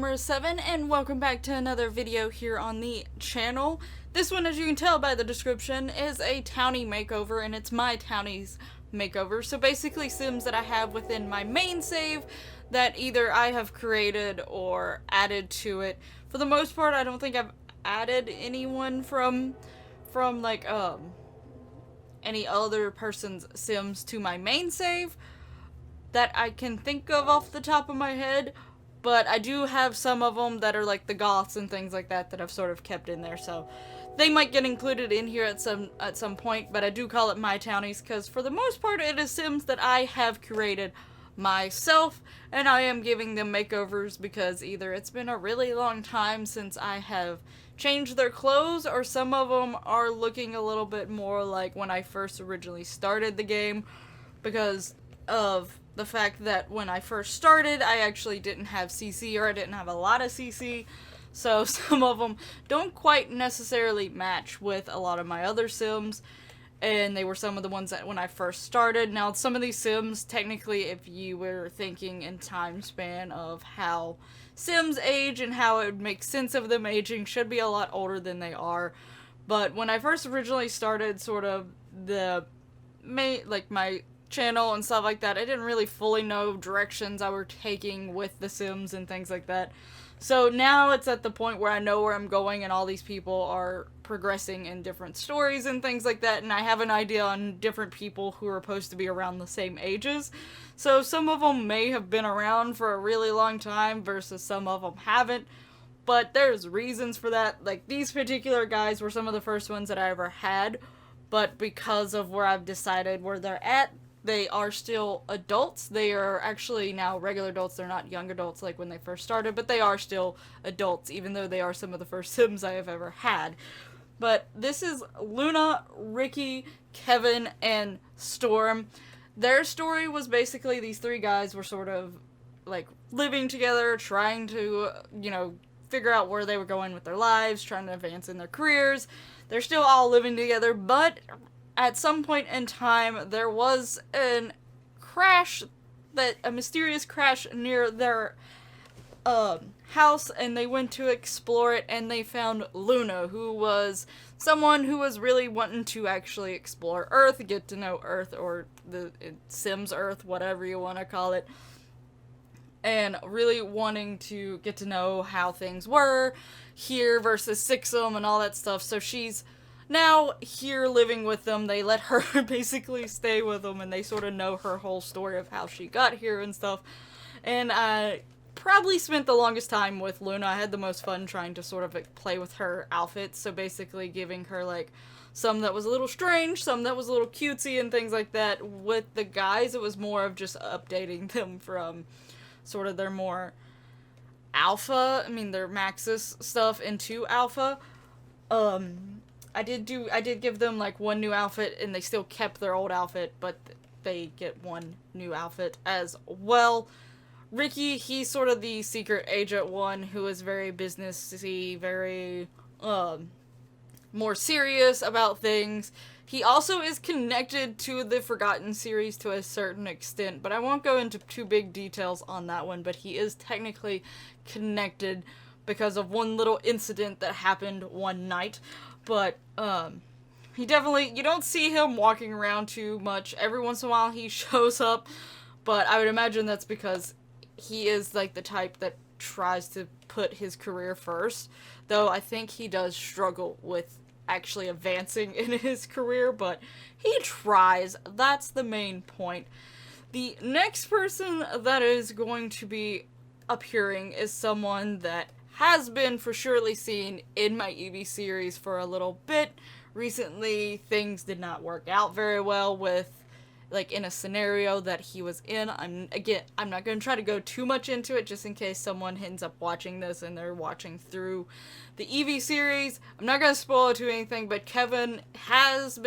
Gamer7 and welcome back to another video here on the channel. This one, as you can tell by the description, is a Townie makeover, and it's my Townies makeover. So basically Sims that I have within my main save that either I have created or added to it. For the most part, I don't think I've added anyone from like any other person's Sims to my main save that I can think of off the top of my head. But I do have some of them that are like the goths and things like that that I've sort of kept in there, so they might get included in here at some point, but I do call it my Townies because for the most part it is Sims that I have created myself, and I am giving them makeovers because either it's been a really long time since I have changed their clothes, or some of them are looking a little bit more like when I first originally started the game, because of the fact that when I first started, I actually didn't have CC, or I didn't have a lot of CC, so some of them don't quite necessarily match with a lot of my other Sims, and they were some of the ones that when I first started. Now, some of these Sims, technically, if you were thinking in time span of how Sims age and how it would make sense of them aging, should be a lot older than they are, but when I first originally started sort of my channel and stuff like that, I didn't really fully know directions I were taking with the Sims and things like that. So now it's at the point where I know where I'm going, and all these people are progressing in different stories and things like that, and I have an idea on different people who are supposed to be around the same ages. So some of them may have been around for a really long time versus some of them haven't, but there's reasons for that. Like, these particular guys were some of the first ones that I ever had, but because of where I've decided where they're at, they are still adults. They are actually now regular adults. They're not young adults like when they first started, but they are still adults, even though they are some of the first Sims I have ever had. But this is Luna, Ricky, Kevin, and Storm. Their story was basically these three guys were sort of like living together, trying to, figure out where they were going with their lives, trying to advance in their careers. They're still all living together, but at some point in time, there was a mysterious crash near their house, and they went to explore it, and they found Luna, who was someone who was really wanting to actually explore Earth, get to know Earth, or the Sims Earth, whatever you want to call it, and really wanting to get to know how things were here versus Sixum and all that stuff. So she's now here living with them. They let her basically stay with them, and they sort of know her whole story of how she got here and stuff. And I probably spent the longest time with Luna. I had the most fun trying to sort of play with her outfits, so basically giving her like some that was a little strange, some that was a little cutesy and things like that. With the guys, it was more of just updating them from sort of their more alpha, their Maxis stuff into alpha. I did give them like one new outfit, and they still kept their old outfit, but they get one new outfit as well. Ricky, he's sort of the secret agent one who is very businessy, very more serious about things. He also is connected to the Forgotten series to a certain extent, but I won't go into too big details on that one, but he is technically connected because of one little incident that happened one night. But, he definitely, you don't see him walking around too much. Every once in a while he shows up, but I would imagine that's because he is, like, the type that tries to put his career first. Though I think he does struggle with actually advancing in his career, but he tries. That's the main point. The next person that is going to be appearing is someone that has been for surely seen in my EV series for a little bit. Recently, things did not work out very well with, like, in a scenario that he was in. I'm not going to try to go too much into it, just in case someone ends up watching this and they're watching through the EV series. I'm not going to spoil it to anything, but Kevin has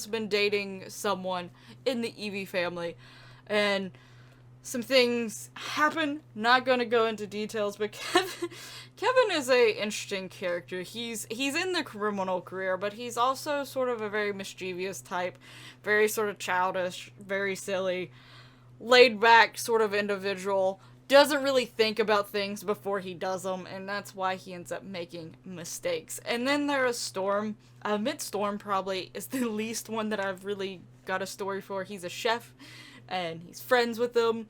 been dating someone in the EV family, and some things happen. Not going to go into details, but Kevin is a interesting character. He's in the criminal career, but he's also sort of a very mischievous type, very sort of childish, very silly, laid back sort of individual, doesn't really think about things before he does them, and that's why he ends up making mistakes. And then there is Storm. Storm probably is the least one that I've really got a story for. He's a chef, and he's friends with them,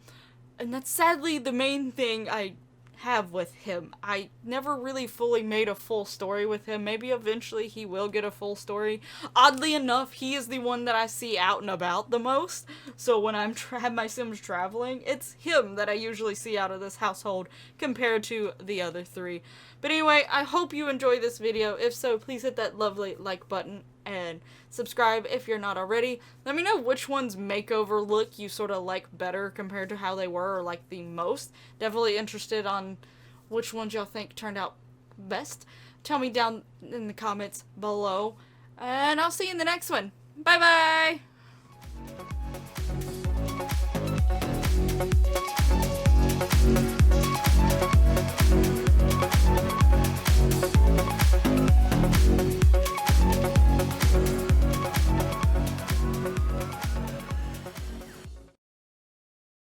and that's sadly the main thing I have with him. I never really fully made a full story with him. Maybe eventually he will get a full story. Oddly enough, he is the one that I see out and about the most. So when I'm have my Sims traveling, it's him that I usually see out of this household compared to the other three. But anyway, I hope you enjoyed this video. If so, please hit that lovely like button and subscribe if you're not already. Let me know which one's makeover look you sort of like better compared to how they were, or like the most. Definitely interested on which ones y'all think turned out best. Tell me down in the comments below, and I'll see you in the next one. Bye bye!